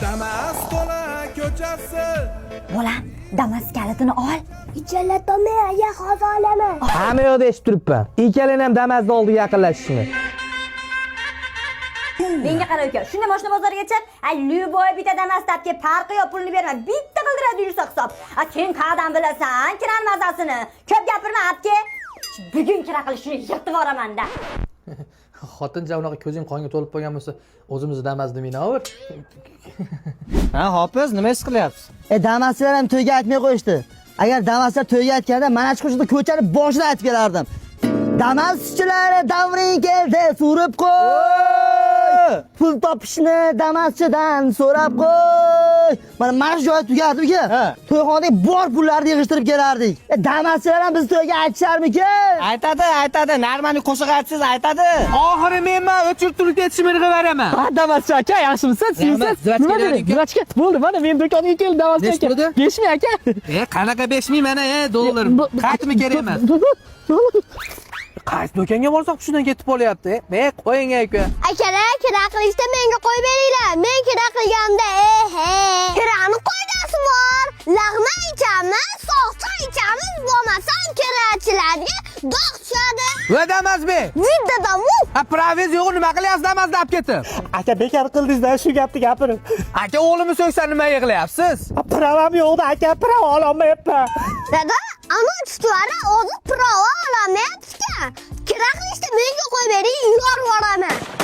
Damas to'la ko'chasi. Bola, Damas kalitini ol. Ichallatolmay, aya hozir olaman. Hamma yoqda eshitib turibman. Ikkalani ham Damas'ni oldiga yaqinlashishni. Menga qara uka, shunday mashina bozoriga chiq, Lyuboy bitta Damas tapga farqi yo'q, pulni berma. Bitta qildiradi yursa hisob. Sen qayerdan bilasan, kiran mazasini. Ko'p gapirma, apke. Bugun kira qilishni yirtib yuboraman-da. Xotincha unaqa ko'zing qonga to'lib qolgan bo'lsa, o'zimizni Damas demaynaver. Ha, hofiz, nima ish qilyapsiz? Damaslar ham to'yga aytmay qo'yishdi. Agar Damaslar to'yga aytganda, mana shu ko'chada ko'chani boshida aytib kelardim. Damaschilari davring keldi, surib qo'y. Pul topishni Damaschidan so'rab qo'y. Mana shu joy tugardi uka. To'yxonadagi bor pullarni yig'ishtirib kelardik. Damaschilar ham biz to'yga aytisharmikin? Aytadi. Narmani qo'shiq aytsangiz aytadi. Oxiri menman o'chirib turib ketishimni qilaraman. Ha, Damaschi aka, yaxshimisiz? Sizsiz? Nima deding? Zachka, bo'ldi, mana men do'konga keldim Damaschi aka. 5 ming aka. Qanaqa 5 ming mana, dollar. Qaytimi kerak emas. Qaysi do'konga borsak shundan ketib qolyapti. Qo'ying aka. Akalar, kira qilishda menga qo'y beringlar. Men kira qilganda, kirani qo'ydasi bor. Lag'ma ichamiz, so'xcha ichamiz, bo'lmasam kirachilarga dog' tushadi. Va Damasmi? Viddadomu. Praviz yo'q, nima qilyapsiz Damasni olib ketib? Aka, bekor qildingiz-da shu gapni gapirib. Aka, o'g'limni so'ksa nima yig'layapsiz? Pravam yo'qda, aka, prav ololmayapman. Dada, ana tutvara o'zi prova olamayapti. Kira qilishda menga qo'y bering, yorvoraman.